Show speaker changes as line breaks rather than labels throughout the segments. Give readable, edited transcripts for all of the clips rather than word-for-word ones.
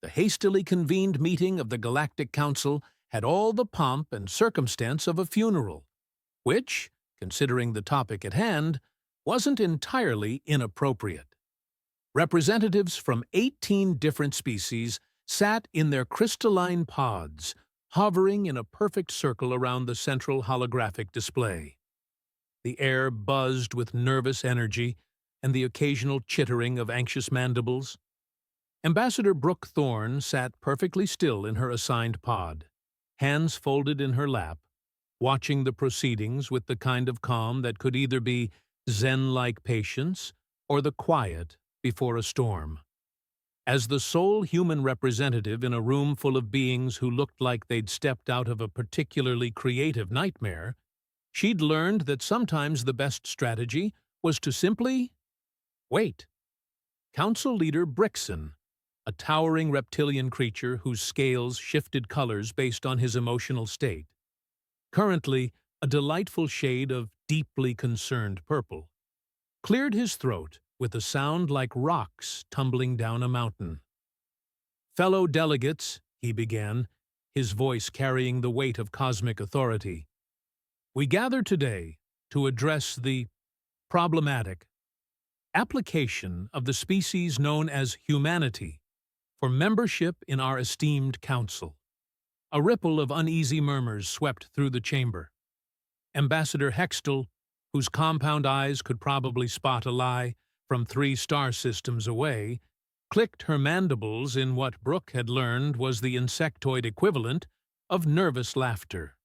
The hastily convened meeting of the Galactic Council had all the pomp and circumstance of a funeral, which, considering the topic at hand, wasn't entirely inappropriate. Representatives from 18 different species sat in their crystalline pods, hovering in a perfect circle around the central holographic display. The air buzzed with nervous energy and the occasional chittering of anxious mandibles. Ambassador Brooke Thorne sat perfectly still in her assigned pod, hands folded in her lap, watching the proceedings with the kind of calm that could either be Zen-like patience or the quiet before a storm. As the sole human representative in a room full of beings who looked like they'd stepped out of a particularly creative nightmare, she'd learned that sometimes the best strategy was to simply wait. Council leader Brixen, a towering reptilian creature whose scales shifted colors based on his emotional state, currently a delightful shade of deeply concerned purple, cleared his throat with a sound like rocks tumbling down a mountain. "Fellow delegates," he began, his voice carrying the weight of cosmic authority, "we gather today to address the problematic application of the species known as humanity for membership in our esteemed council." A ripple of uneasy murmurs swept through the chamber. Ambassador Hextall, whose compound eyes could probably spot a lie from 3 star systems away, clicked her mandibles in what Brooke had learned was the insectoid equivalent of nervous laughter.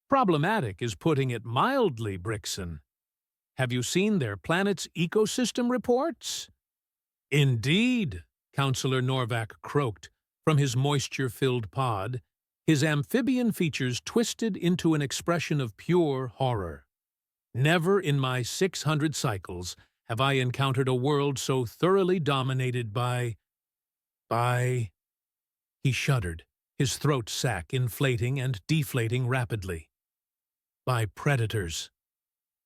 "Problematic is putting it mildly, Brixen. Have you seen their planet's ecosystem reports?" "Indeed," Councillor Norvac croaked from his moisture-filled pod, his amphibian features twisted into an expression of pure horror. "Never in my 600 cycles have I encountered a world so thoroughly dominated by... He shuddered, his throat sac inflating and deflating rapidly. "By predators."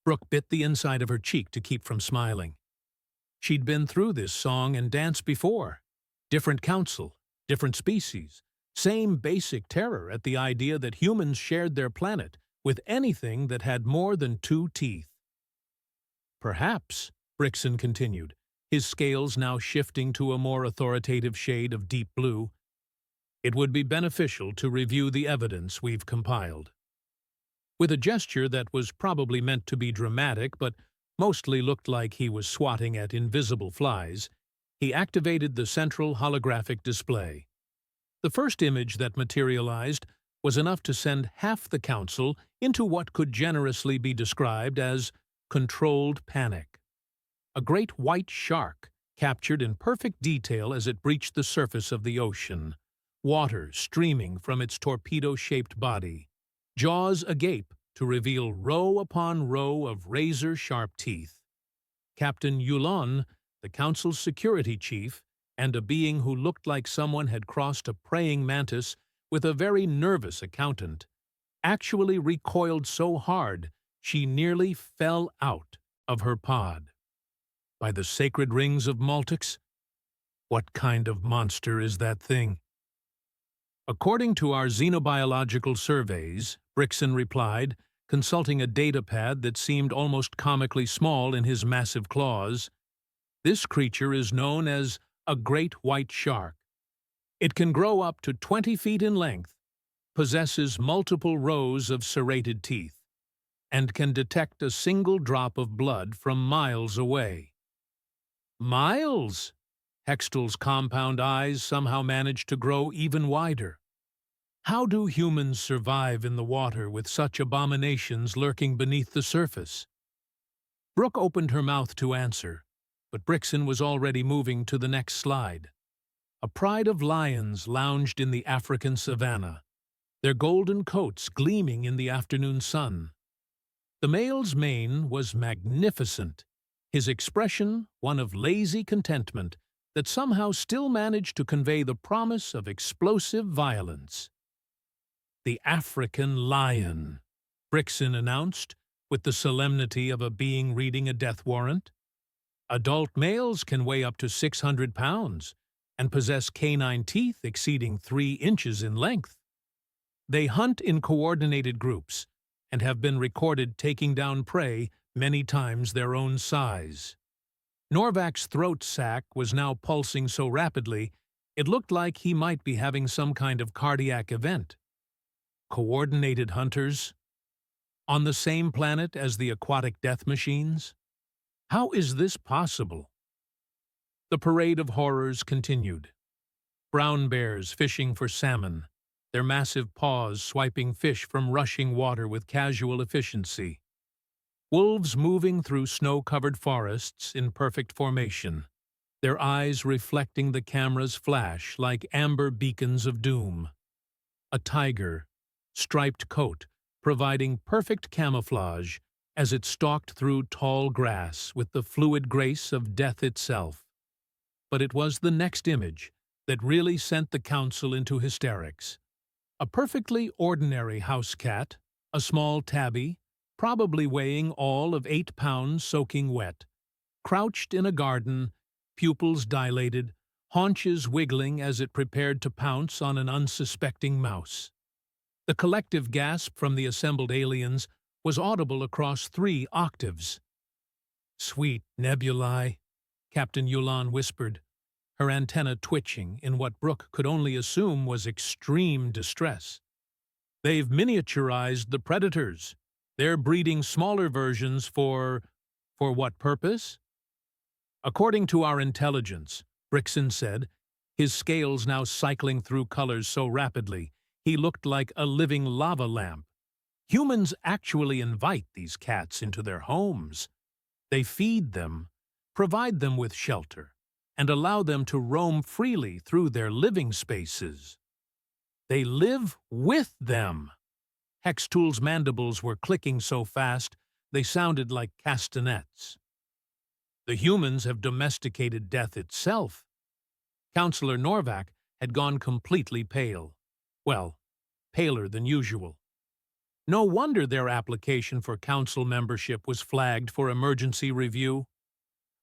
Brooke bit the inside of her cheek to keep from smiling. She'd been through this song and dance before. Different council, different species, same basic terror at the idea that humans shared their planet with anything that had more than 2 teeth. "Perhaps," Brixen continued, his scales now shifting to a more authoritative shade of deep blue, "it would be beneficial to review the evidence we've compiled." With a gesture that was probably meant to be dramatic but mostly looked like he was swatting at invisible flies, he activated the central holographic display. The first image that materialized was enough to send half the council into what could generously be described as controlled panic. A great white shark, captured in perfect detail as it breached the surface of the ocean, water streaming from its torpedo-shaped body, jaws agape to reveal row upon row of razor-sharp teeth. Captain Yulon, the council's security chief, and a being who looked like someone had crossed a praying mantis with a very nervous accountant, actually recoiled so hard she nearly fell out of her pod. By the sacred rings of Maltix, what kind of monster is that thing? According to our xenobiological surveys, Brixen replied, consulting a datapad that seemed almost comically small in his massive claws, this creature is known as a great white shark. It can grow up to 20 feet in length, possesses multiple rows of serrated teeth, and can detect a single drop of blood from miles away. Miles? Hextall's compound eyes somehow managed to grow even wider. How do humans survive in the water with such abominations lurking beneath the surface? Brooke opened her mouth to answer, but Brixen was already moving to the next slide. A pride of lions lounged in the African savanna, their golden coats gleaming in the afternoon sun. The male's mane was magnificent, his expression one of lazy contentment that somehow still managed to convey the promise of explosive violence. "The African lion," Brixen announced, with the solemnity of a being reading a death warrant. "Adult males can weigh up to 600 pounds, and possess canine teeth exceeding 3 inches in length. They hunt in coordinated groups and have been recorded taking down prey many times their own size. Norvak's throat sac was now pulsing so rapidly it looked like he might be having some kind of cardiac event. Coordinated hunters? On the same planet as the aquatic death machines? How is this possible? The parade of horrors continued. Brown bears fishing for salmon, their massive paws swiping fish from rushing water with casual efficiency. Wolves moving through snow-covered forests in perfect formation, their eyes reflecting the camera's flash like amber beacons of doom. A tiger, striped coat, providing perfect camouflage as it stalked through tall grass with the fluid grace of death itself. But it was the next image that really sent the council into hysterics. A perfectly ordinary house cat, a small tabby, probably weighing all of 8 pounds soaking wet, crouched in a garden, pupils dilated, haunches wiggling as it prepared to pounce on an unsuspecting mouse. The collective gasp from the assembled aliens was audible across 3 octaves. "Sweet nebulae," Captain Yulan whispered, her antenna twitching in what Brooke could only assume was extreme distress. "They've miniaturized the predators. They're breeding smaller versions for what purpose?" "According to our intelligence," Brixton said, his scales now cycling through colors so rapidly he looked like a living lava lamp. "Humans actually invite these cats into their homes. They feed them, provide them with shelter, and allow them to roam freely through their living spaces. They live with them." Hextool's mandibles were clicking so fast they sounded like castanets. "The humans have domesticated death itself." Counselor Norvak had gone completely pale. Well, paler than usual. No wonder their application for council membership was flagged for emergency review.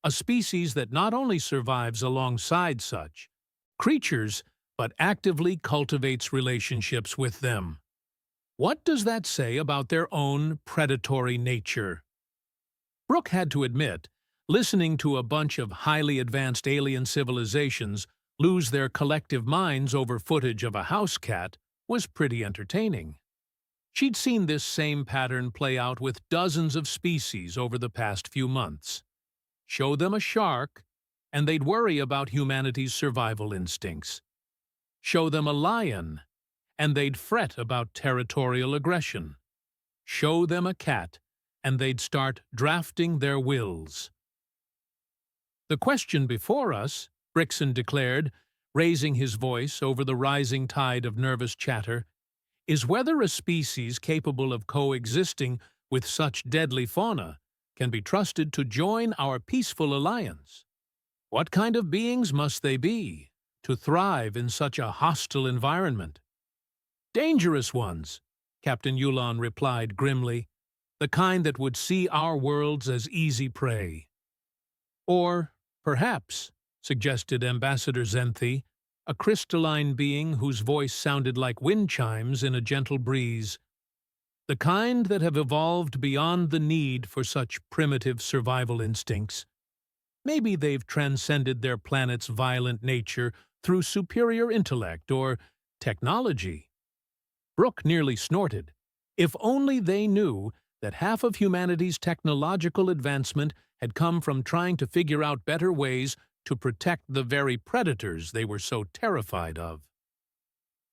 A species that not only survives alongside such creatures, but actively cultivates relationships with them. What does that say about their own predatory nature? Brooke had to admit, listening to a bunch of highly advanced alien civilizations lose their collective minds over footage of a house cat was pretty entertaining. She'd seen this same pattern play out with dozens of species over the past few months. Show them a shark, and they'd worry about humanity's survival instincts. Show them a lion, and they'd fret about territorial aggression. Show them a cat, and they'd start drafting their wills. "The question before us," Brixton declared, raising his voice over the rising tide of nervous chatter, "is whether a species capable of coexisting with such deadly fauna can be trusted to join our peaceful alliance. What kind of beings must they be to thrive in such a hostile environment?" "Dangerous ones," Captain Yulan replied grimly, "the kind that would see our worlds as easy prey." "Or, perhaps," suggested Ambassador Zenthi, a crystalline being whose voice sounded like wind chimes in a gentle breeze, "the kind that have evolved beyond the need for such primitive survival instincts. Maybe they've transcended their planet's violent nature through superior intellect or technology." Brooke nearly snorted. If only they knew that half of humanity's technological advancement had come from trying to figure out better ways to protect the very predators they were so terrified of.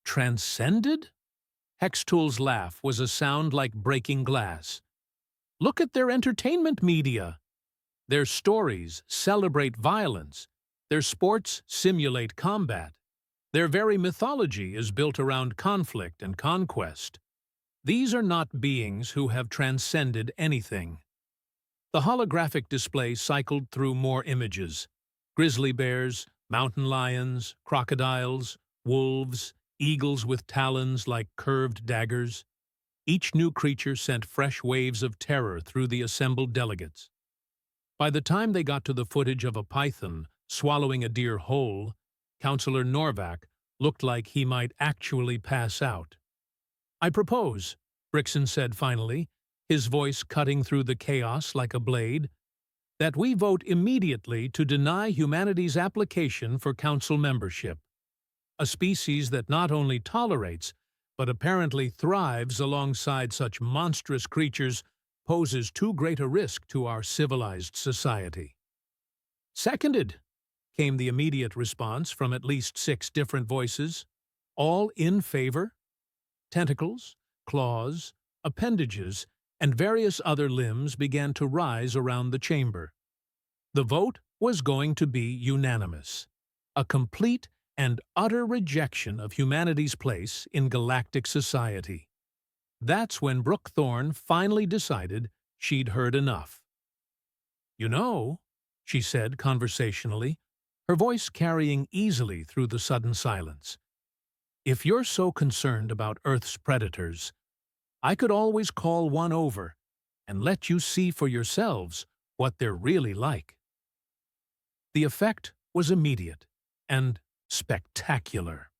Transcended? Hextool's laugh was a sound like breaking glass. "Look at their entertainment media. Their stories celebrate violence. Their sports simulate combat. Their very mythology is built around conflict and conquest. These are not beings who have transcended anything." The holographic display cycled through more images. Grizzly bears, mountain lions, crocodiles, wolves, eagles with talons like curved daggers. Each new creature sent fresh waves of terror through the assembled delegates. By the time they got to the footage of a python swallowing a deer whole, Councillor Norvac looked like he might actually pass out. "I propose," Brixton said finally, his voice cutting through the chaos like a blade, "that we vote immediately to deny humanity's application for council membership. A species that not only tolerates, but apparently thrives alongside such monstrous creatures poses too great a risk to our civilized society." "Seconded," came the immediate response from at least 6 different voices, all in favor. Tentacles, claws, appendages, and various other limbs began to rise around the chamber. The vote was going to be unanimous. A complete and utter rejection of humanity's place in galactic society. That's when Brooke Thorne finally decided she'd heard enough. "You know," she said conversationally, her voice carrying easily through the sudden silence, "if you're so concerned about Earth's predators, I could always call one over and let you see for yourselves what they're really like." The effect was immediate and spectacular.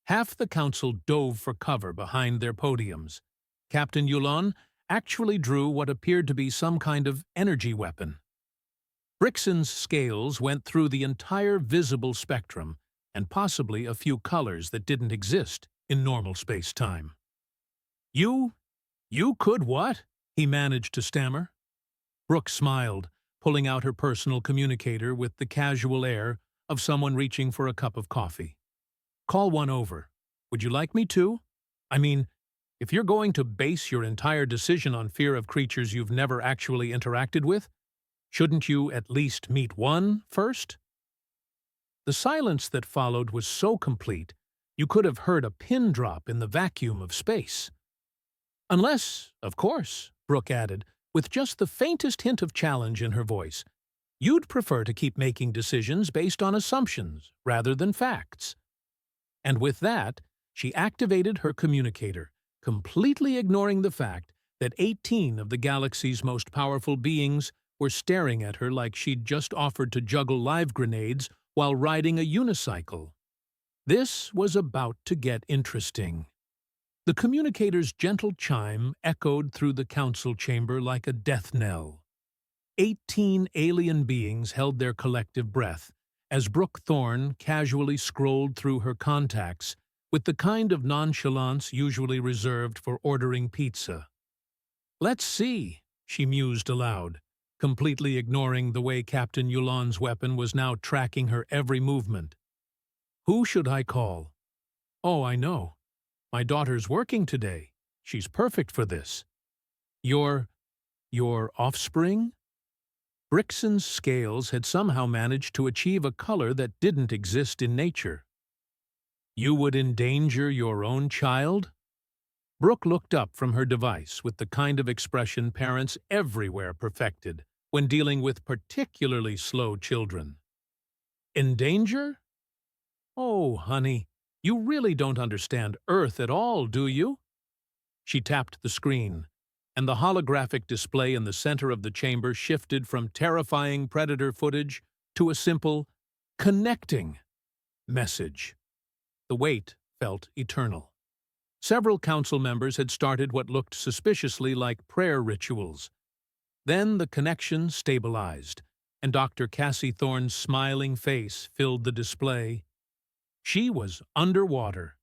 Half the council dove for cover behind their podiums. Captain Yulon actually drew what appeared to be some kind of energy weapon. Brixton's scales went through the entire visible spectrum and possibly a few colors that didn't exist in normal space-time. You could what?" he managed to stammer. Brooke smiled, pulling out her personal communicator with the casual air of someone reaching for a cup of coffee. "Call one over. Would you like me to? I mean, if you're going to base your entire decision on fear of creatures you've never actually interacted with, shouldn't you at least meet one first?" The silence that followed was so complete, you could have heard a pin drop in the vacuum of space. "Unless, of course," Brooke added, with just the faintest hint of challenge in her voice, "you'd prefer to keep making decisions based on assumptions rather than facts." And with that, she activated her communicator, completely ignoring the fact that 18 of the galaxy's most powerful beings were staring at her like she'd just offered to juggle live grenades while riding a unicycle. This was about to get interesting. The communicator's gentle chime echoed through the council chamber like a death knell. 18 alien beings held their collective breath as Brooke Thorne casually scrolled through her contacts with the kind of nonchalance usually reserved for ordering pizza. "Let's see," she mused aloud, completely ignoring the way Captain Yulon's weapon was now tracking her every movement. "Who should I call? Oh, I know. My daughter's working today. She's perfect for this. Your offspring?" Brixton's scales had somehow managed to achieve a color that didn't exist in nature. "You would endanger your own child?" Brooke looked up from her device with the kind of expression parents everywhere perfected when dealing with particularly slow children. "Endanger? Oh, honey, you really don't understand Earth at all, do you?" She tapped the screen, and the holographic display in the center of the chamber shifted from terrifying predator footage to a simple, "connecting" message. The wait felt eternal. Several council members had started what looked suspiciously like prayer rituals. Then the connection stabilized, and Dr. Cassie Thorne's smiling face filled the display. She was underwater.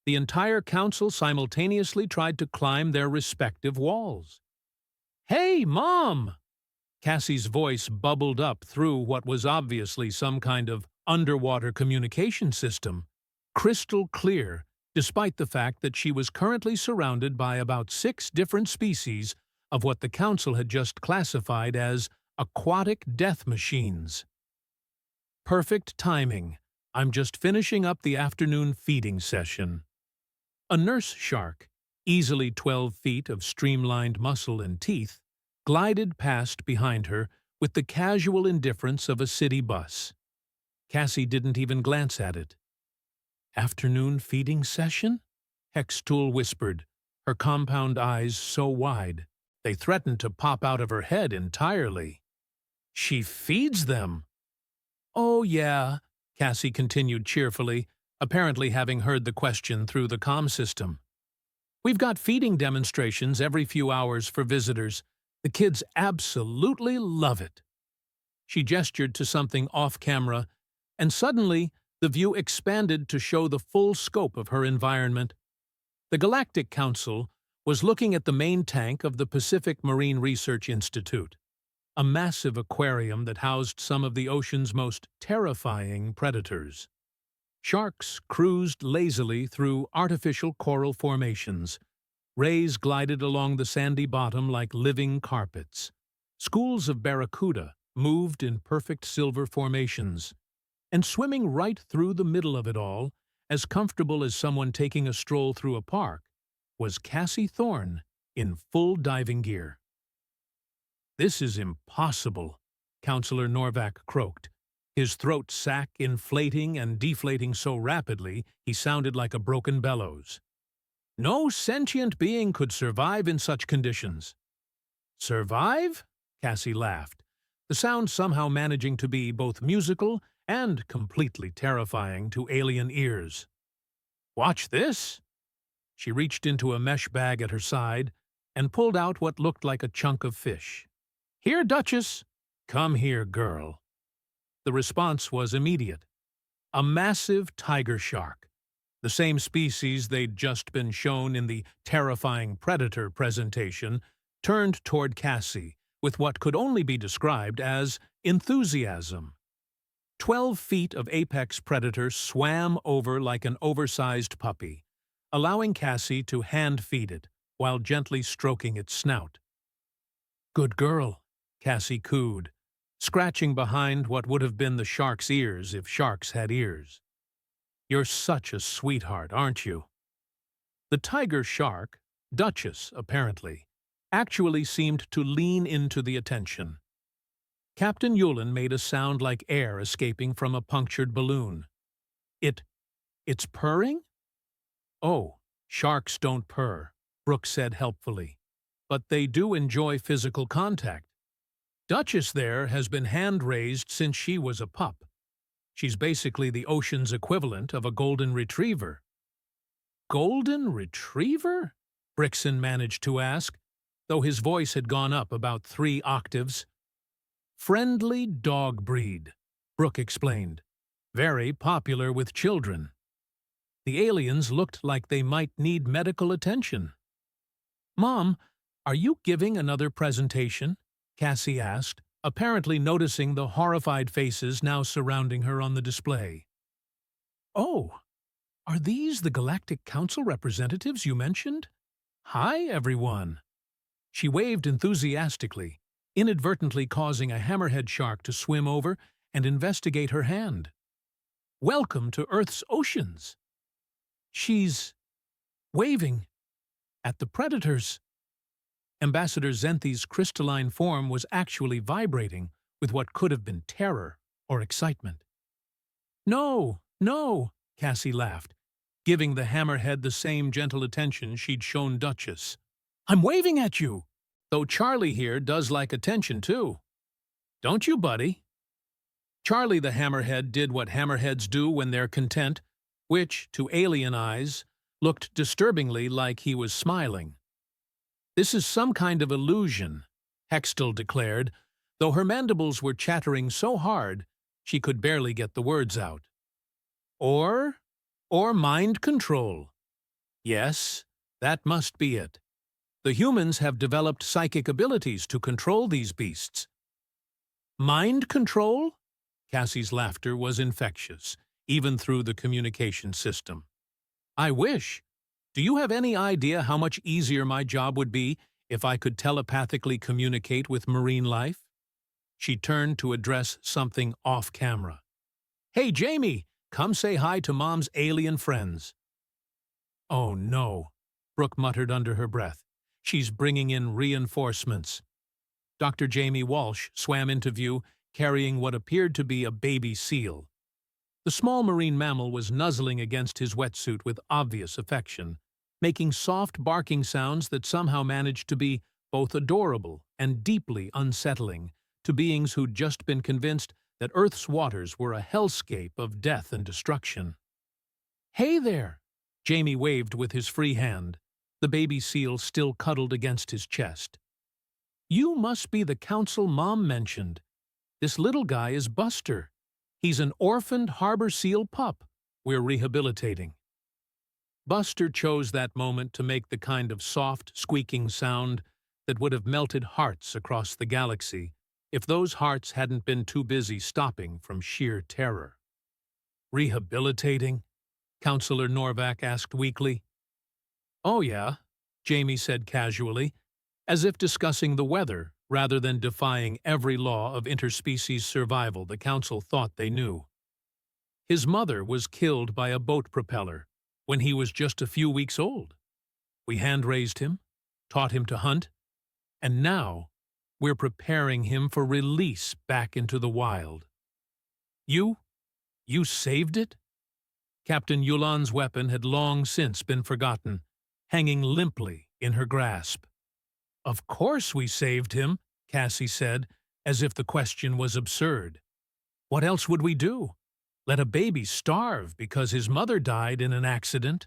The entire council simultaneously tried to climb their respective walls. "Hey, Mom!" Cassie's voice bubbled up through what was obviously some kind of underwater communication system, crystal clear, despite the fact that she was currently surrounded by about 6 different species of what the council had just classified as aquatic death machines. "Perfect timing. I'm just finishing up the afternoon feeding session." A nurse shark, easily 12 feet of streamlined muscle and teeth, glided past behind her with the casual indifference of a city bus. Cassie didn't even glance at it. "Afternoon feeding session?" Hextool whispered, her compound eyes so wide they threatened to pop out of her head entirely. "She feeds them?" "Oh, yeah," Cassie continued cheerfully, apparently having heard the question through the comm system. "We've got feeding demonstrations every few hours for visitors. The kids absolutely love it." She gestured to something off-camera, and suddenly the view expanded to show the full scope of her environment. The Galactic Council was looking at the main tank of the Pacific Marine Research Institute, a massive aquarium that housed some of the ocean's most terrifying predators. Sharks cruised lazily through artificial coral formations. Rays glided along the sandy bottom like living carpets. Schools of barracuda moved in perfect silver formations. And swimming right through the middle of it all, as comfortable as someone taking a stroll through a park, was Cassie Thorne in full diving gear. "This is impossible," Counselor Norvac croaked, his throat sac inflating and deflating so rapidly he sounded like a broken bellows. "No sentient being could survive in such conditions." "Survive?" Cassie laughed, the sound somehow managing to be both musical and completely terrifying to alien ears. "Watch this." She reached into a mesh bag at her side and pulled out what looked like a chunk of fish. "Here, Duchess." "Come here, girl." The response was immediate. A massive tiger shark, the same species they'd just been shown in the terrifying predator presentation, turned toward Cassie with what could only be described as enthusiasm. 12 feet of apex predator swam over like an oversized puppy, allowing Cassie to hand-feed it while gently stroking its snout. "Good girl," Cassie cooed, scratching behind what would have been the shark's ears if sharks had ears. "You're such a sweetheart, aren't you?" The tiger shark, Duchess apparently, actually seemed to lean into the attention. Captain Yulin made a sound like air escaping from a punctured balloon. It's purring?" "Oh, sharks don't purr," Brooke said helpfully, "but they do enjoy physical contact. Duchess there has been hand-raised since she was a pup. She's basically the ocean's equivalent of a golden retriever." "Golden retriever?" Brixton managed to ask, though his voice had gone up about 3 octaves. "Friendly dog breed," Brooke explained. "Very popular with children." The aliens looked like they might need medical attention. "Mom, are you giving another presentation?" Cassie asked, apparently noticing the horrified faces now surrounding her on the display. "Oh, are these the Galactic Council representatives you mentioned? Hi, everyone." She waved enthusiastically, inadvertently causing a hammerhead shark to swim over and investigate her hand. "Welcome to Earth's oceans." She's waving at the predators. Ambassador Zenthi's crystalline form was actually vibrating with what could have been terror or excitement. "No, no," Cassie laughed, giving the hammerhead the same gentle attention she'd shown Duchess. "I'm waving at you, though Charlie here does like attention too. Don't you, buddy?" Charlie the hammerhead did what hammerheads do when they're content, which, to alien eyes, looked disturbingly like he was smiling. "This is some kind of illusion," Hextall declared, though her mandibles were chattering so hard she could barely get the words out. Or mind control. Yes, that must be it. The humans have developed psychic abilities to control these beasts." "Mind control?" Cassie's laughter was infectious, even through the communication system. "I wish. Do you have any idea how much easier my job would be if I could telepathically communicate with marine life?" She turned to address something off-camera. "Hey, Jamie, come say hi to Mom's alien friends." "Oh, no," Brooke muttered under her breath. "She's bringing in reinforcements." Dr. Jamie Walsh swam into view, carrying what appeared to be a baby seal. The small marine mammal was nuzzling against his wetsuit with obvious affection, making soft barking sounds that somehow managed to be both adorable and deeply unsettling to beings who'd just been convinced that Earth's waters were a hellscape of death and destruction. "Hey there!" Jamie waved with his free hand, the baby seal still cuddled against his chest. "You must be the council Mom mentioned. This little guy is Buster. He's an orphaned harbor seal pup we're rehabilitating." Buster chose that moment to make the kind of soft, squeaking sound that would have melted hearts across the galaxy if those hearts hadn't been too busy stopping from sheer terror. "Rehabilitating?" Counselor Norvac asked weakly. "Oh yeah," Jamie said casually, as if discussing the weather rather than defying every law of interspecies survival the Council thought they knew. "His mother was killed by a boat propeller when he was just a few weeks old. We hand-raised him, taught him to hunt, and now we're preparing him for release back into the wild." You saved it?" Captain Yulan's weapon had long since been forgotten, hanging limply in her grasp. "Of course we saved him," Cassie said, as if the question was absurd. "What else would we do? Let a baby starve because his mother died in an accident?"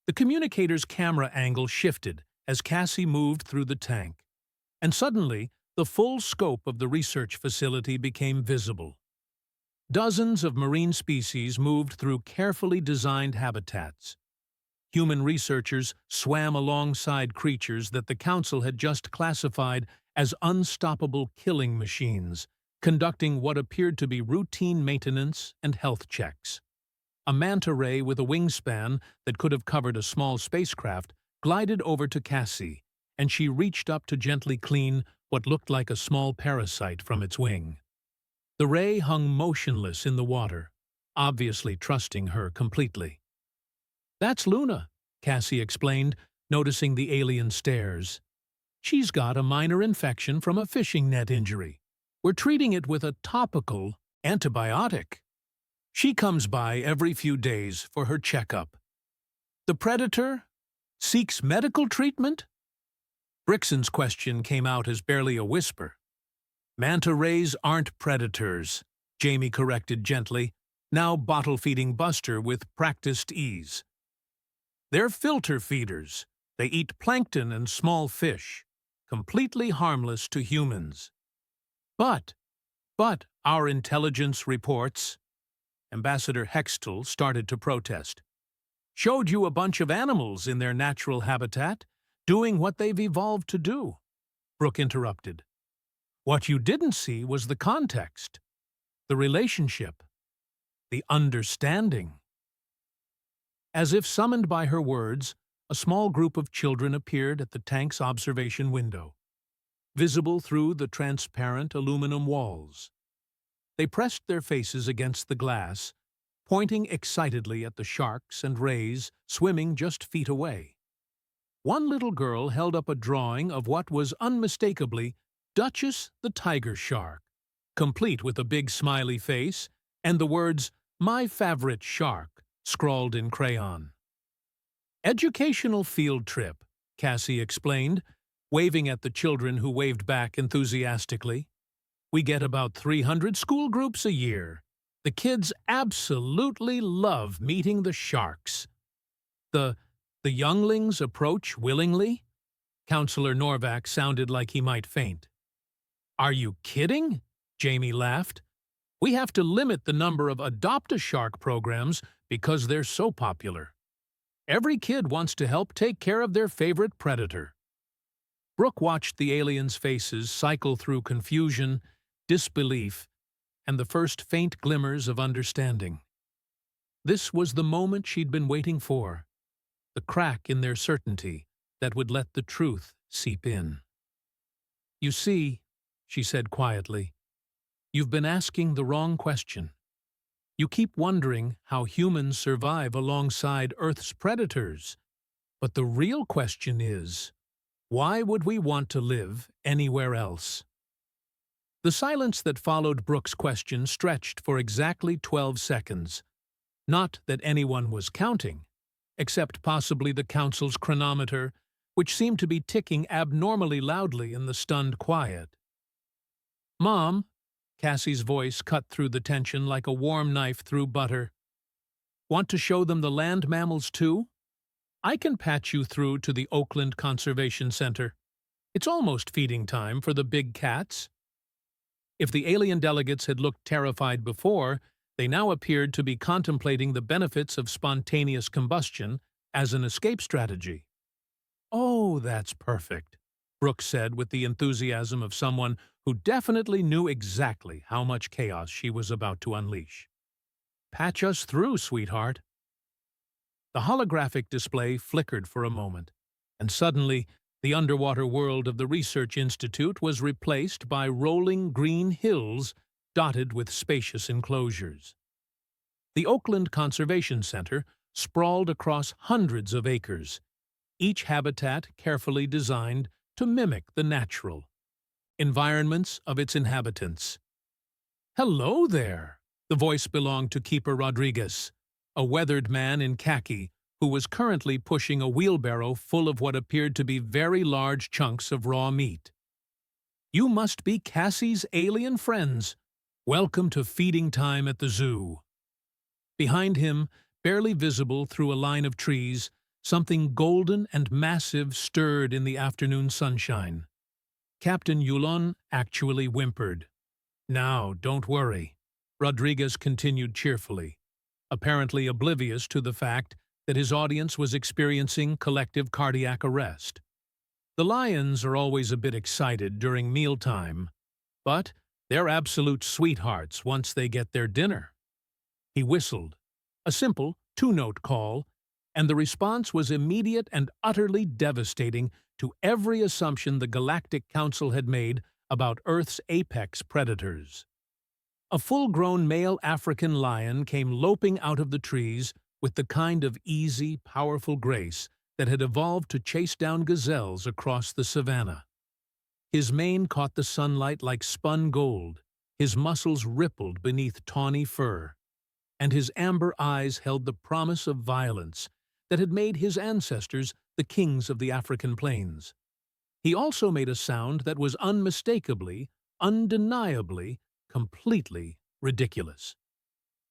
The communicator's camera angle shifted as Cassie moved through the tank, and suddenly the full scope of the research facility became visible. Dozens of marine species moved through carefully designed habitats. Human researchers swam alongside creatures that the Council had just classified as unstoppable killing machines, conducting what appeared to be routine maintenance and health checks. A manta ray with a wingspan that could have covered a small spacecraft glided over to Cassie, and she reached up to gently clean what looked like a small parasite from its wing. The ray hung motionless in the water, obviously trusting her completely. "That's Luna," Cassie explained, noticing the alien stares. "She's got a minor infection from a fishing net injury. We're treating it with a topical antibiotic. She comes by every few days for her checkup." "The predator seeks medical treatment?" Brixton's question came out as barely a whisper. "Manta rays aren't predators," Jamie corrected gently, now bottle-feeding Buster with practiced ease. "They're filter feeders. They eat plankton and small fish, completely harmless to humans." But our intelligence reports," Ambassador Hextall started to protest, "showed you a bunch of animals in their natural habitat, doing what they've evolved to do." Brooke interrupted. "What you didn't see was the context, the relationship, the understanding." As if summoned by her words, a small group of children appeared at the tank's observation window, visible through the transparent aluminum walls. They pressed their faces against the glass, pointing excitedly at the sharks and rays swimming just feet away. One little girl held up a drawing of what was unmistakably Duchess the tiger shark, complete with a big smiley face and the words, "My favorite shark," scrawled in crayon. "Educational field trip," Cassie explained, waving at the children who waved back enthusiastically. "We get about 300 school groups a year. The kids absolutely love meeting the sharks. The younglings approach willingly?" Counselor Norvac sounded like he might faint. "Are you kidding?" Jamie laughed. "We have to limit the number of adopt-a-shark programs because they're so popular. Every kid wants to help take care of their favorite predator." Brooke watched the aliens' faces cycle through confusion, disbelief, and the first faint glimmers of understanding. This was the moment she'd been waiting for, the crack in their certainty that would let the truth seep in. "You see," she said quietly, "you've been asking the wrong question. You keep wondering how humans survive alongside Earth's predators. But the real question is, why would we want to live anywhere else?" The silence that followed Brooke's question stretched for exactly 12 seconds. Not that anyone was counting, except possibly the Council's chronometer, which seemed to be ticking abnormally loudly in the stunned quiet. "Mom," Cassie's voice cut through the tension like a warm knife through butter. Want to show them the land mammals too? I can patch you through to the Oakland Conservation Center. It's almost feeding time for the big cats. If the alien delegates had looked terrified before, they now appeared to be contemplating the benefits of spontaneous combustion as an escape strategy. "Oh, that's perfect," Brooke said with the enthusiasm of someone who definitely knew exactly how much chaos she was about to unleash. "Patch us through, sweetheart." The holographic display flickered for a moment, and suddenly the underwater world of the Research Institute was replaced by rolling green hills dotted with spacious enclosures. The Oakland Conservation Center sprawled across hundreds of acres, each habitat carefully designed to mimic the natural environments of its inhabitants. "Hello there!" The voice belonged to Keeper Rodriguez, a weathered man in khaki who was currently pushing a wheelbarrow full of what appeared to be very large chunks of raw meat. "You must be Cassie's alien friends. Welcome to feeding time at the zoo." Behind him, barely visible through a line of trees, something golden and massive stirred in the afternoon sunshine. Captain Yulon actually whimpered. "Now, don't worry," Rodriguez continued cheerfully, apparently oblivious to the fact that his audience was experiencing collective cardiac arrest. "The lions are always a bit excited during mealtime, but they're absolute sweethearts once they get their dinner." He whistled, a simple two-note call, and the response was immediate and utterly devastating to every assumption the Galactic Council had made about Earth's apex predators. A full-grown male African lion came loping out of the trees with the kind of easy, powerful grace that had evolved to chase down gazelles across the savannah. His mane caught the sunlight like spun gold, his muscles rippled beneath tawny fur, and his amber eyes held the promise of violence that had made his ancestors the kings of the African plains. He also made a sound that was unmistakably, undeniably, completely ridiculous.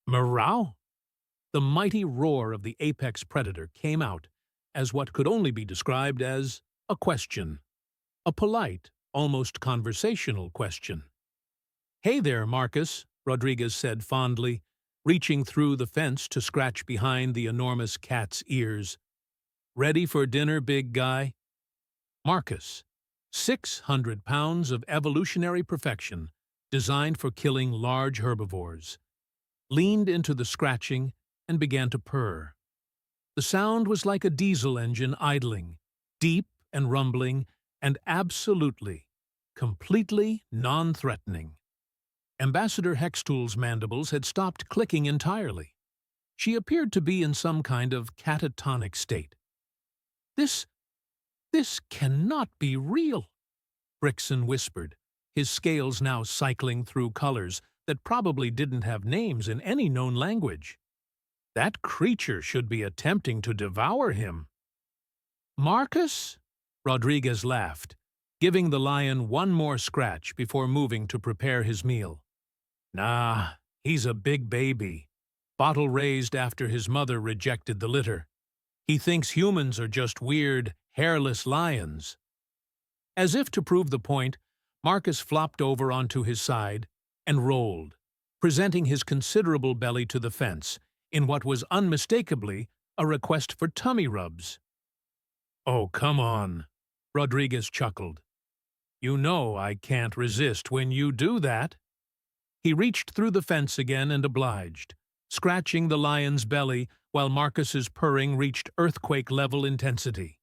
"Meow!" The mighty roar of the apex predator came out as what could only be described as a question. A polite, almost conversational question. "Hey there, Marcus," Rodriguez said fondly, reaching through the fence to scratch behind the enormous cat's ears. "Ready for dinner, big guy?" Marcus, 600 pounds of evolutionary perfection, designed for killing large herbivores, leaned into the scratching and began to purr. The sound was like a diesel engine idling, deep and rumbling, and absolutely, completely non-threatening. Ambassador Hextool's mandibles had stopped clicking entirely. She appeared to be in some kind of catatonic state. This cannot be real," Brixton whispered, his scales now cycling through colors that probably didn't have names in any known language. "That creature should be attempting to devour him." "Marcus?" Rodriguez laughed, giving the lion one more scratch before moving to prepare his meal. "Nah, he's a big baby, bottle raised after his mother rejected the litter. He thinks humans are just weird, hairless lions." As if to prove the point, Marcus flopped over onto his side and rolled, presenting his considerable belly to the fence in what was unmistakably a request for tummy rubs. "Oh, come on," Rodriguez chuckled. "You know I can't resist when you do that." He reached through the fence again and obliged, scratching the lion's belly while Marcus's purring reached earthquake-level intensity.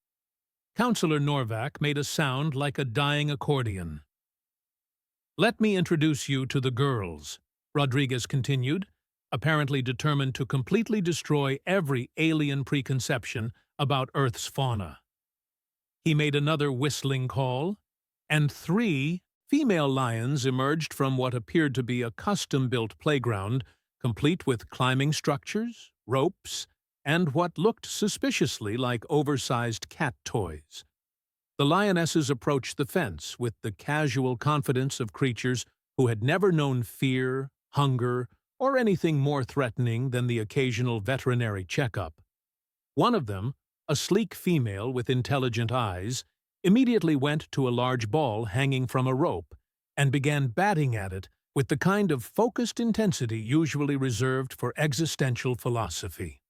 Counselor Norvac made a sound like a dying accordion. "Let me introduce you to the girls," Rodriguez continued, apparently determined to completely destroy every alien preconception about Earth's fauna. He made another whistling call, and 3 female lions emerged from what appeared to be a custom-built playground, complete with climbing structures, ropes, and what looked suspiciously like oversized cat toys. The lionesses approached the fence with the casual confidence of creatures who had never known fear, hunger, or anything more threatening than the occasional veterinary checkup. One of them, a sleek female with intelligent eyes, immediately went to a large ball hanging from a rope and began batting at it with the kind of focused intensity usually reserved for existential philosophy.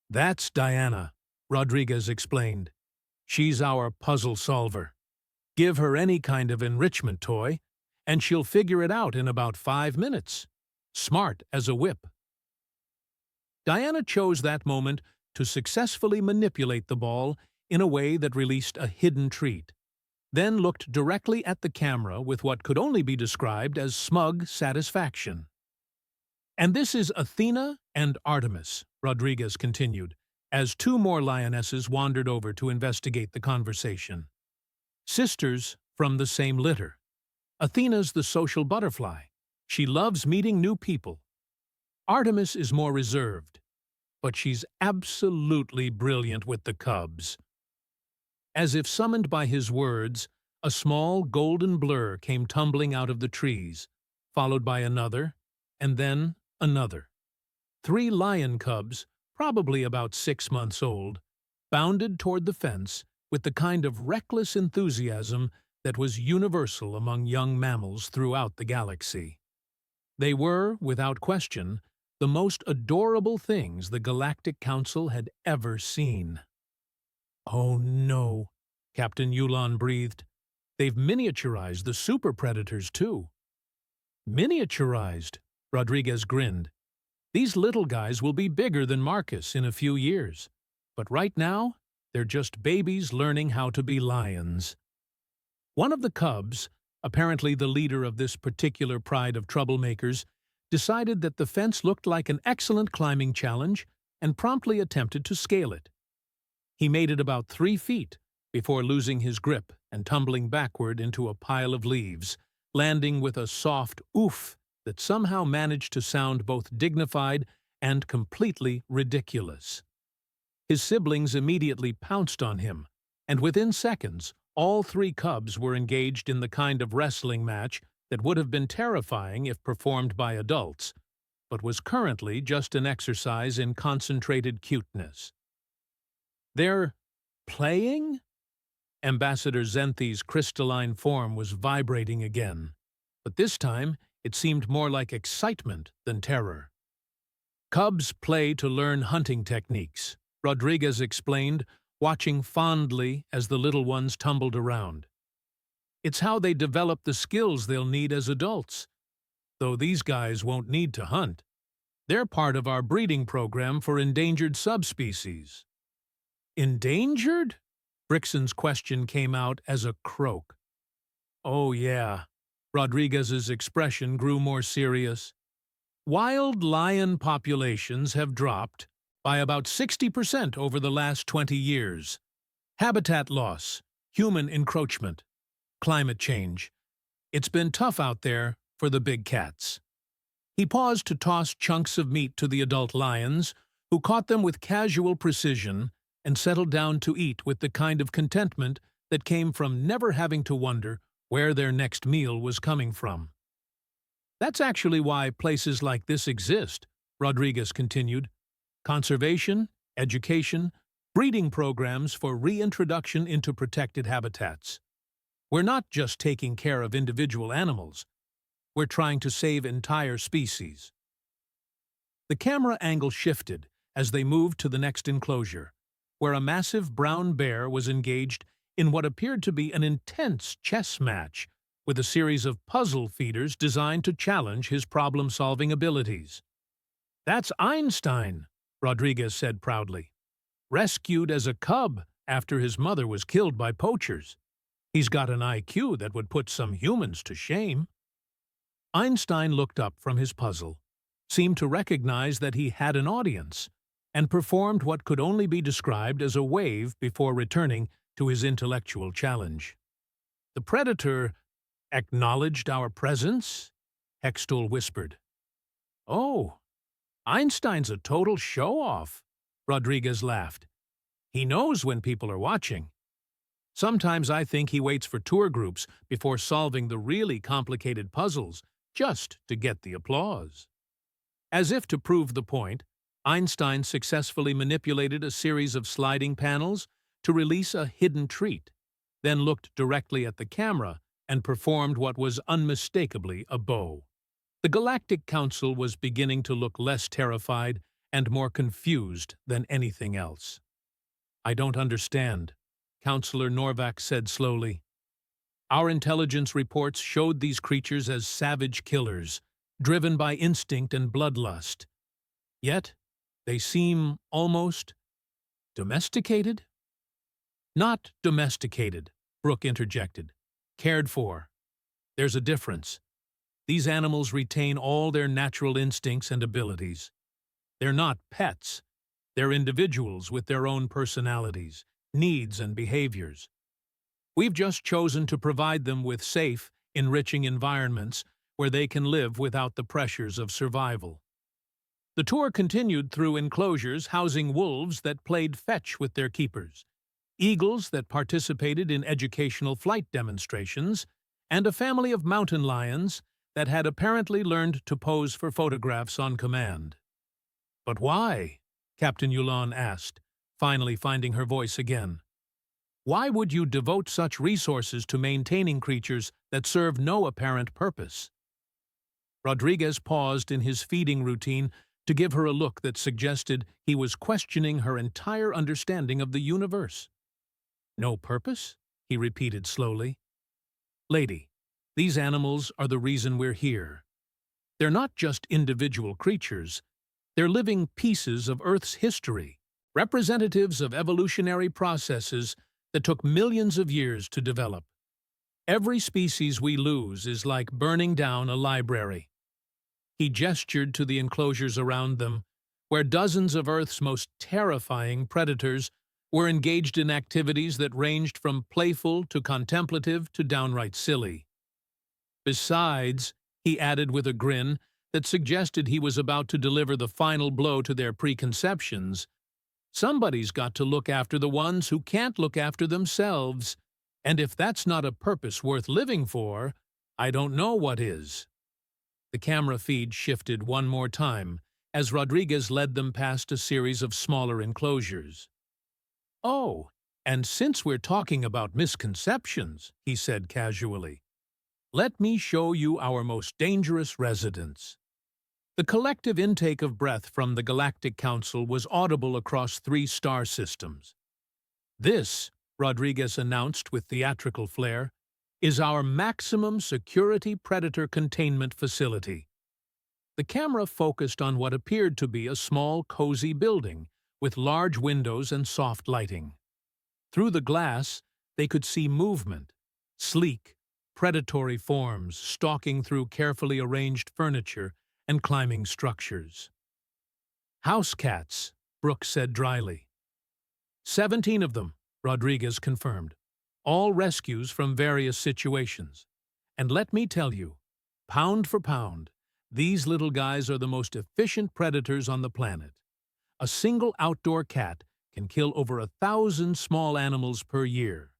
"That's Diana," Rodriguez explained. "She's our puzzle solver. Give her any kind of enrichment toy, and she'll figure it out in about 5 minutes. Smart as a whip." Diana chose that moment to successfully manipulate the ball in a way that released a hidden treat, then looked directly at the camera with what could only be described as smug satisfaction. "And this is Athena and Artemis," Rodriguez continued, as 2 more lionesses wandered over to investigate the conversation. "Sisters from the same litter. Athena's the social butterfly. She loves meeting new people. Artemis is more reserved, but she's absolutely brilliant with the cubs." As if summoned by his words, a small golden blur came tumbling out of the trees, followed by another, and then another. 3 lion cubs, probably about 6 months old, bounded toward the fence with the kind of reckless enthusiasm that was universal among young mammals throughout the galaxy. They were, without question, the most adorable things the Galactic Council had ever seen. "Oh no," Captain Yulon breathed. "They've miniaturized the super predators too." "Miniaturized?" Rodriguez grinned. "These little guys will be bigger than Marcus in a few years, but right now they're just babies learning how to be lions." One of the cubs, apparently the leader of this particular pride of troublemakers, decided that the fence looked like an excellent climbing challenge and promptly attempted to scale it. He made it about 3 feet before losing his grip and tumbling backward into a pile of leaves, landing with a soft oof that somehow managed to sound both dignified and completely ridiculous. His siblings immediately pounced on him, and within seconds, all 3 cubs were engaged in the kind of wrestling match that would have been terrifying if performed by adults, but was currently just an exercise in concentrated cuteness. "They're playing?" Ambassador Zenthi's crystalline form was vibrating again, but this time it seemed more like excitement than terror. "Cubs play to learn hunting techniques," Rodriguez explained, watching fondly as the little ones tumbled around. "It's how they develop the skills they'll need as adults. Though these guys won't need to hunt. They're part of our breeding program for endangered subspecies." "Endangered?" Brixton's question came out as a croak. "Oh yeah." Rodriguez's expression grew more serious. "Wild lion populations have dropped by about 60% over the last 20 years. Habitat loss, human encroachment, climate change. It's been tough out there for the big cats." He paused to toss chunks of meat to the adult lions, who caught them with casual precision and settled down to eat with the kind of contentment that came from never having to wonder where their next meal was coming from. "That's actually why places like this exist," Rodriguez continued. "Conservation, education, breeding programs for reintroduction into protected habitats. We're not just taking care of individual animals. We're trying to save entire species." The camera angle shifted as they moved to the next enclosure, where a massive brown bear was engaged in what appeared to be an intense chess match with a series of puzzle feeders designed to challenge his problem-solving abilities. "That's Einstein," Rodriguez said proudly. "Rescued as a cub after his mother was killed by poachers. He's got an IQ that would put some humans to shame." Einstein looked up from his puzzle, seemed to recognize that he had an audience, and performed what could only be described as a wave before returning to his intellectual challenge. "The predator acknowledged our presence?" Hextol whispered. "Oh, Einstein's a total show-off," Rodriguez laughed. "He knows when people are watching." Sometimes I think he waits for tour groups before solving the really complicated puzzles, just to get the applause. As if to prove the point, Einstein successfully manipulated a series of sliding panels to release a hidden treat, then looked directly at the camera and performed what was unmistakably a bow. The Galactic Council was beginning to look less terrified and more confused than anything else. "I don't understand," Counselor Norvac said slowly. "Our intelligence reports showed these creatures as savage killers, driven by instinct and bloodlust. Yet, they seem almost domesticated?" "Not domesticated," Brooke interjected. "Cared for. There's a difference. These animals retain all their natural instincts and abilities. They're not pets. They're individuals with their own personalities, needs, and behaviors. We've just chosen to provide them with safe, enriching environments where they can live without the pressures of survival." The tour continued through enclosures housing wolves that played fetch with their keepers, eagles that participated in educational flight demonstrations, and a family of mountain lions that had apparently learned to pose for photographs on command. "But why?" Captain Yulon asked, finally finding her voice again. "Why would you devote such resources to maintaining creatures that serve no apparent purpose?" Rodriguez paused in his feeding routine to give her a look that suggested he was questioning her entire understanding of the universe. "No purpose?" he repeated slowly. "Lady, these animals are the reason we're here. They're not just individual creatures. They're living pieces of Earth's history, representatives of evolutionary processes that took millions of years to develop. Every species we lose is like burning down a library." He gestured to the enclosures around them, where dozens of Earth's most terrifying predators were engaged in activities that ranged from playful to contemplative to downright silly. "Besides," he added with a grin that suggested he was about to deliver the final blow to their preconceptions, "somebody's got to look after the ones who can't look after themselves, and if that's not a purpose worth living for, I don't know what is." The camera feed shifted one more time as Rodriguez led them past a series of smaller enclosures. "Oh, and since we're talking about misconceptions," he said casually, "let me show you our most dangerous residents." The collective intake of breath from the Galactic Council was audible across 3 star systems. "This," Rodriguez announced with theatrical flair, "is our maximum security predator containment facility." The camera focused on what appeared to be a small, cozy building with large windows and soft lighting. Through the glass, they could see movement, sleek, predatory forms stalking through carefully arranged furniture and climbing structures. "House cats," Brooke said dryly. 17 of them, Rodriguez confirmed. "All rescues from various situations. And let me tell you, pound for pound, these little guys are the most efficient predators on the planet. A single outdoor cat can kill over 1,000 small animals per year."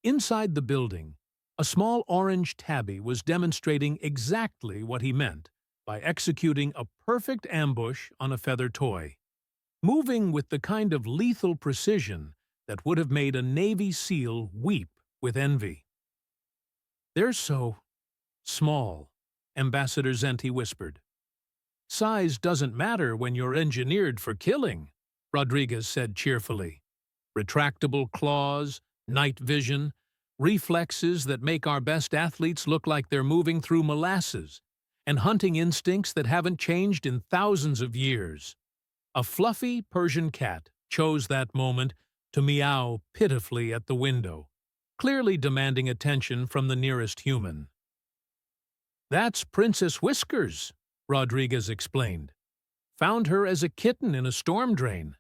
Inside the building, a small orange tabby was demonstrating exactly what he meant by executing a perfect ambush on a feather toy, moving with the kind of lethal precision that would have made a Navy SEAL weep with envy. "They're so small," Ambassador Zenti whispered. "Size doesn't matter when you're engineered for killing," Rodriguez said cheerfully. "Retractable claws, night vision, reflexes that make our best athletes look like they're moving through molasses, and hunting instincts that haven't changed in thousands of years." A fluffy Persian cat chose that moment to meow pitifully at the window, clearly demanding attention from the nearest human. "That's Princess Whiskers," Rodriguez explained. "Found her as a kitten in a storm drain.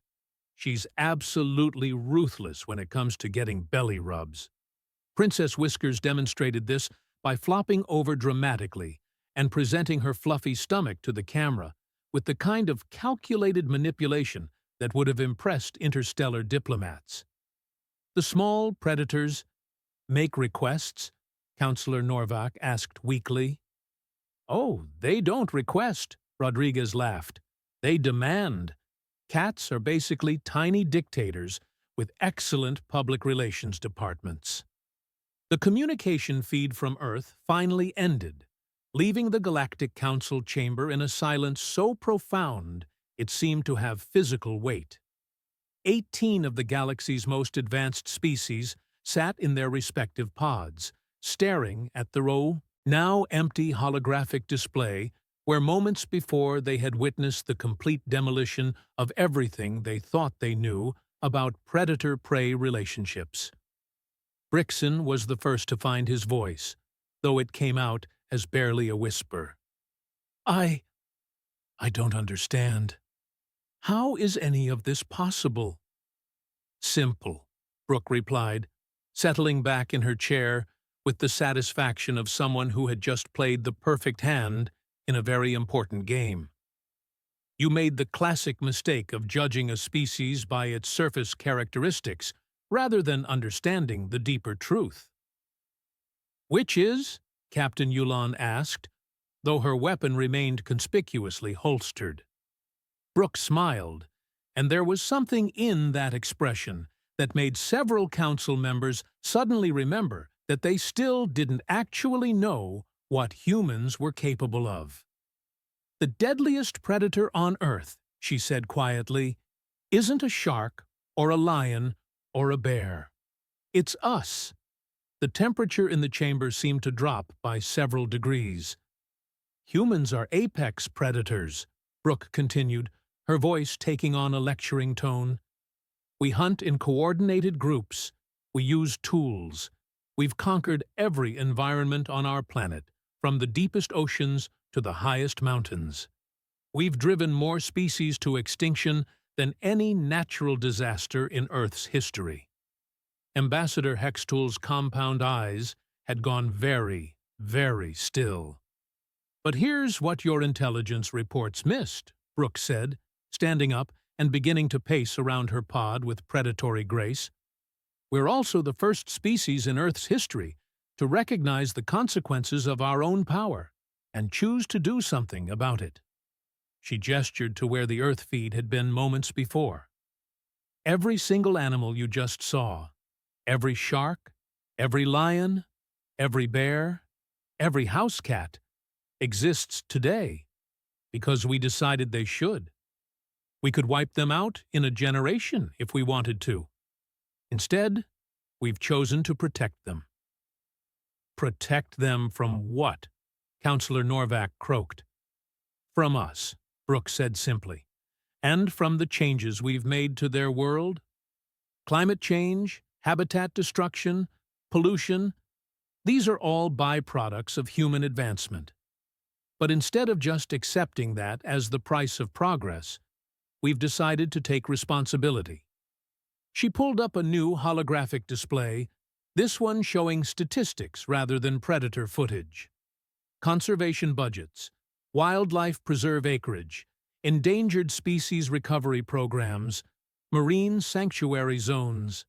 She's absolutely ruthless when it comes to getting belly rubs." Princess Whiskers demonstrated this by flopping over dramatically and presenting her fluffy stomach to the camera with the kind of calculated manipulation that would have impressed interstellar diplomats. The small predators make requests? Counselor Norvac asked weakly. Oh, they don't request, Rodriguez laughed. They demand. Cats are basically tiny dictators with excellent public relations departments. The communication feed from Earth finally ended, leaving the Galactic Council chamber in a silence so profound it seemed to have physical weight. 18 of the galaxy's most advanced species sat in their respective pods, staring at the now empty holographic display where moments before they had witnessed the complete demolition of everything they thought they knew about predator-prey relationships. Brixton was the first to find his voice, though it came out as barely a whisper. I don't understand. How is any of this possible? Simple, Brooke replied, settling back in her chair with the satisfaction of someone who had just played the perfect hand in a very important game. You made the classic mistake of judging a species by its surface characteristics rather than understanding the deeper truth. Which is? Captain Yulon asked, though her weapon remained conspicuously holstered. Brooke smiled, and there was something in that expression that made several council members suddenly remember that they still didn't actually know what humans were capable of. The deadliest predator on Earth, she said quietly, isn't a shark or a lion or a bear. It's us. The temperature in the chamber seemed to drop by several degrees. Humans are apex predators, Brooke continued, her voice taking on a lecturing tone. We hunt in coordinated groups. We use tools. We've conquered every environment on our planet, from the deepest oceans to the highest mountains. We've driven more species to extinction than any natural disaster in Earth's history. Ambassador Hextul's compound eyes had gone very, very still. But here's what your intelligence reports missed, Brooke said, standing up and beginning to pace around her pod with predatory grace. We're also the first species in Earth's history to recognize the consequences of our own power and choose to do something about it. She gestured to where the Earth feed had been moments before. Every single animal you just saw, every shark, every lion, every bear, every house cat, exists today because we decided they should. We could wipe them out in a generation if we wanted to. Instead, we've chosen to protect them. Protect them from what? Counselor Norvac croaked. From us, Brooke said simply, and from the changes we've made to their world. Climate change, habitat destruction, pollution, these are all byproducts of human advancement. But instead of just accepting that as the price of progress, we've decided to take responsibility. She pulled up a new holographic display, this one showing statistics rather than predator footage. Conservation budgets, wildlife preserve acreage, endangered species recovery programs, marine sanctuary zones.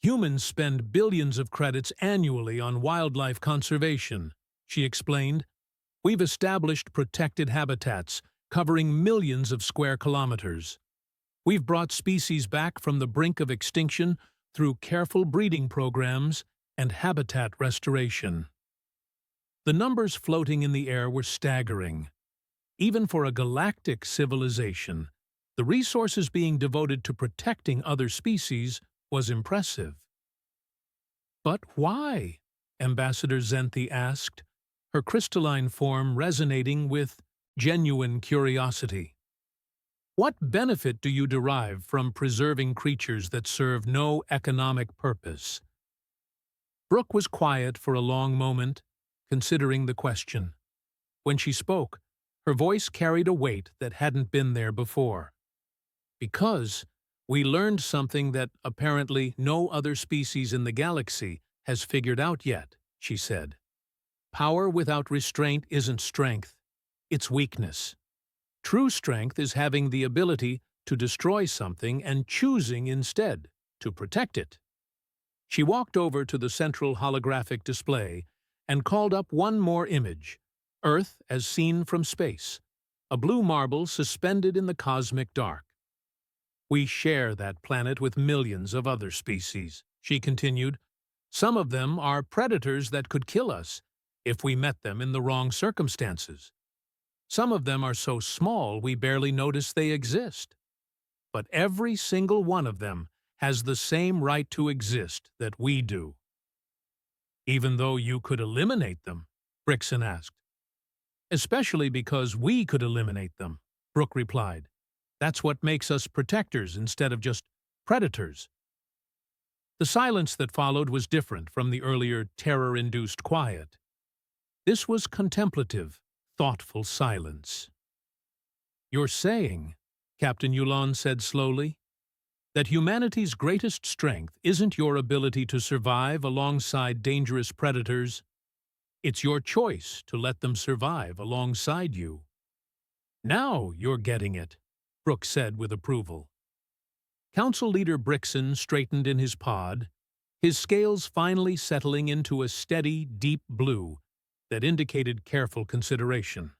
Humans spend billions of credits annually on wildlife conservation, she explained. We've established protected habitats covering millions of square kilometers. We've brought species back from the brink of extinction through careful breeding programs and habitat restoration. The numbers floating in the air were staggering. Even for a galactic civilization, the resources being devoted to protecting other species was impressive. But why? Ambassador Zenthi asked, her crystalline form resonating with genuine curiosity. What benefit do you derive from preserving creatures that serve no economic purpose? Brooke was quiet for a long moment, considering the question. When she spoke, her voice carried a weight that hadn't been there before. Because we learned something that apparently no other species in the galaxy has figured out yet, she said. Power without restraint isn't strength, it's weakness. True strength is having the ability to destroy something and choosing instead to protect it. She walked over to the central holographic display and called up one more image, Earth as seen from space, a blue marble suspended in the cosmic dark. We share that planet with millions of other species, she continued. Some of them are predators that could kill us if we met them in the wrong circumstances. Some of them are so small we barely notice they exist. But every single one of them has the same right to exist that we do. Even though you could eliminate them? Brixton asked. Especially because we could eliminate them, Brooke replied. That's what makes us protectors instead of just predators. The silence that followed was different from the earlier terror-induced quiet. This was contemplative, thoughtful silence. You're saying, Captain Yulon said slowly, that humanity's greatest strength isn't your ability to survive alongside dangerous predators. It's your choice to let them survive alongside you. Now you're getting it, Brooke said with approval. Council Leader Brixton straightened in his pod, his scales finally settling into a steady, deep blue that indicated careful consideration.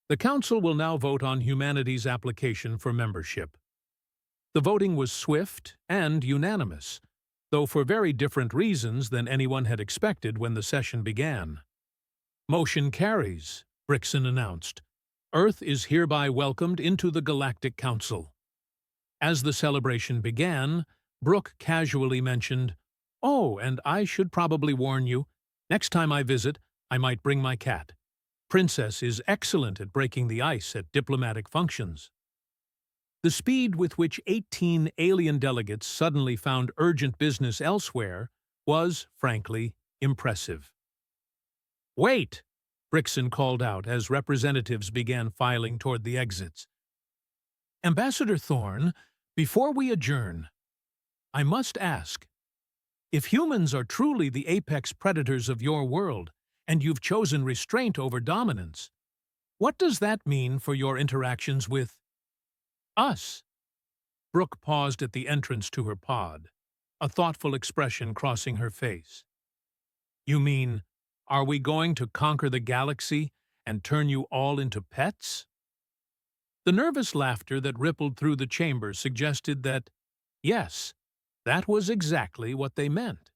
The Council will now vote on humanity's application for membership. The voting was swift and unanimous, though for very different reasons than anyone had expected when the session began. Motion carries, Brixton announced. Earth is hereby welcomed into the Galactic Council. As the celebration began, Brooke casually mentioned, "Oh, and I should probably warn you, next time I visit, I might bring my cat. Princess is excellent at breaking the ice at diplomatic functions." The speed with which 18 alien delegates suddenly found urgent business elsewhere was, frankly, impressive. "Wait!" Brixton called out as representatives began filing toward the exits. "Ambassador Thorne, before we adjourn, I must ask, if humans are truly the apex predators of your world, and you've chosen restraint over dominance, what does that mean for your interactions with us?" Brooke paused at the entrance to her pod, a thoughtful expression crossing her face. "You mean, are we going to conquer the galaxy and turn you all into pets?" The nervous laughter that rippled through the chamber suggested that, yes, that was exactly what they meant.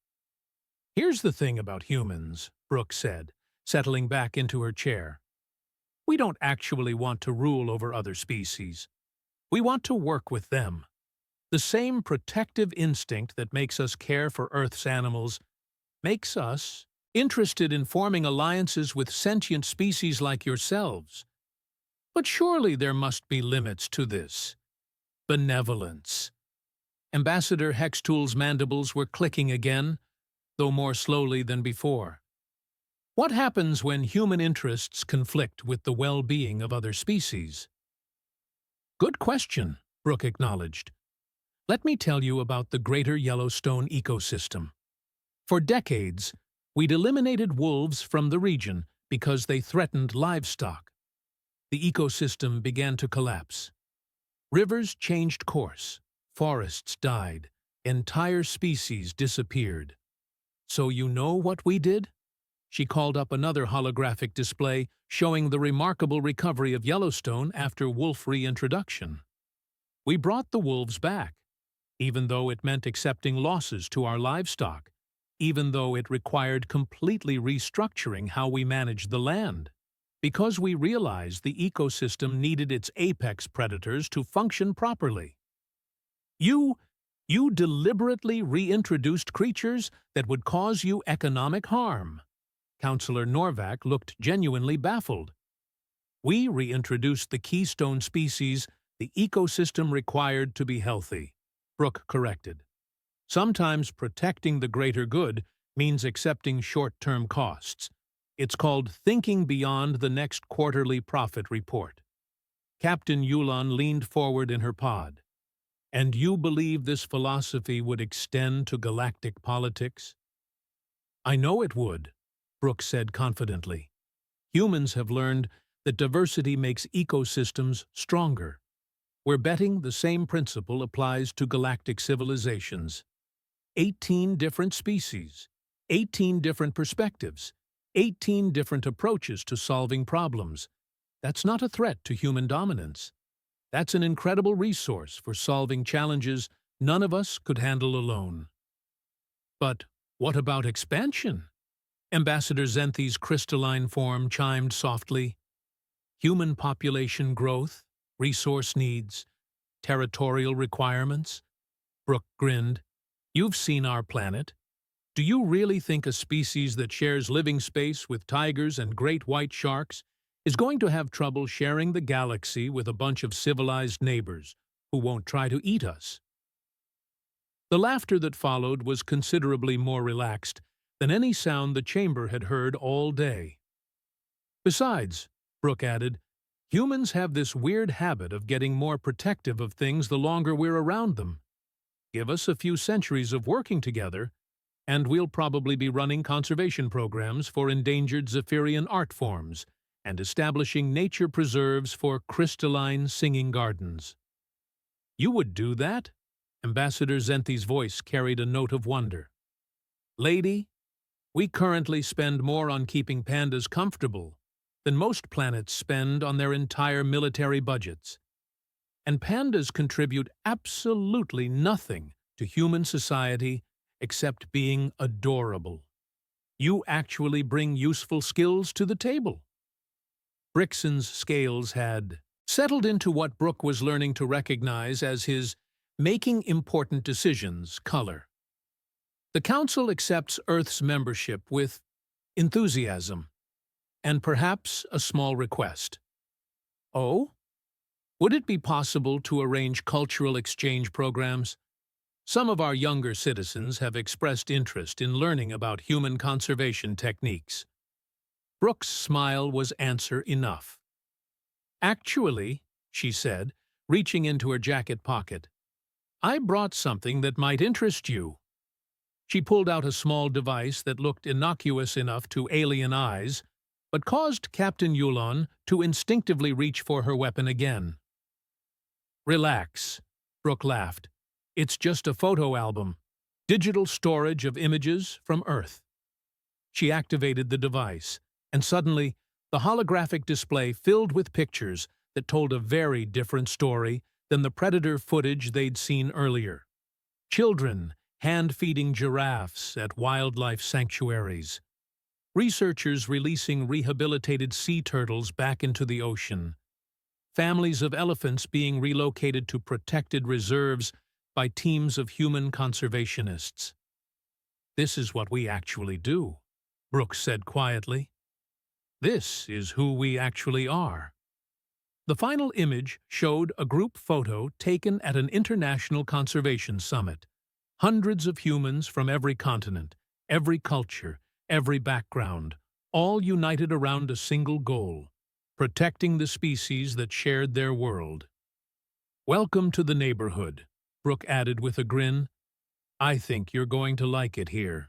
"Here's the thing about humans," Brooke said, settling back into her chair. "We don't actually want to rule over other species. We want to work with them. The same protective instinct that makes us care for Earth's animals makes us interested in forming alliances with sentient species like yourselves. But surely there must be limits to this benevolence." Ambassador Hextool's mandibles were clicking again, though more slowly than before. "What happens when human interests conflict with the well-being of other species?" "Good question," Brooke acknowledged. "Let me tell you about the Greater Yellowstone ecosystem. For decades, we'd eliminated wolves from the region because they threatened livestock. The ecosystem began to collapse. Rivers changed course, forests died, entire species disappeared. So you know what we did?" She called up another holographic display showing the remarkable recovery of Yellowstone after wolf reintroduction. "We brought the wolves back, even though it meant accepting losses to our livestock, even though it required completely restructuring how we managed the land, because we realized the ecosystem needed its apex predators to function properly. You deliberately reintroduced creatures that would cause you economic harm." Councillor Norvac looked genuinely baffled. "We reintroduced the keystone species the ecosystem required to be healthy," Brooke corrected. "Sometimes protecting the greater good means accepting short-term costs. It's called thinking beyond the next quarterly profit report." Captain Yulon leaned forward in her pod. "And you believe this philosophy would extend to galactic politics?" "I know it would," Brooke said confidently. "Humans have learned that diversity makes ecosystems stronger. We're betting the same principle applies to galactic civilizations. 18 different species, 18 different perspectives, 18 different approaches to solving problems. That's not a threat to human dominance. That's an incredible resource for solving challenges none of us could handle alone. But what about expansion? Ambassador Zenthi's crystalline form chimed softly. Human population growth, resource needs, territorial requirements? Brooke grinned. You've seen our planet. Do you really think a species that shares living space with tigers and great white sharks is going to have trouble sharing the galaxy with a bunch of civilized neighbors who won't try to eat us? The laughter that followed was considerably more relaxed than any sound the chamber had heard all day. Besides, Brooke added, humans have this weird habit of getting more protective of things the longer we're around them. Give us a few centuries of working together, and we'll probably be running conservation programs for endangered Zephyrian art forms and establishing nature preserves for crystalline singing gardens. You would do that? Ambassador Zenthi's voice carried a note of wonder. Lady, we currently spend more on keeping pandas comfortable than most planets spend on their entire military budgets. And pandas contribute absolutely nothing to human society except being adorable. You actually bring useful skills to the table. Brixton's scales had settled into what Brooke was learning to recognize as his making important decisions color. The Council accepts Earth's membership with enthusiasm, and perhaps a small request. Oh? Would it be possible to arrange cultural exchange programs? Some of our younger citizens have expressed interest in learning about human conservation techniques. Brooke's smile was answer enough. Actually, she said, reaching into her jacket pocket, I brought something that might interest you. She pulled out a small device that looked innocuous enough to alien eyes, but caused Captain Yulon to instinctively reach for her weapon again. Relax, Brooke laughed. It's just a photo album, digital storage of images from Earth. She activated the device, and suddenly, the holographic display filled with pictures that told a very different story than the predator footage they'd seen earlier. Children hand-feeding giraffes at wildlife sanctuaries. Researchers releasing rehabilitated sea turtles back into the ocean. Families of elephants being relocated to protected reserves by teams of human conservationists. This is what we actually do, Brooke said quietly. This is who we actually are. The final image showed a group photo taken at an international conservation summit. Hundreds of humans from every continent, every culture, every background, all united around a single goal, protecting the species that shared their world. Welcome to the neighborhood, Brooke added with a grin. I think you're going to like it here.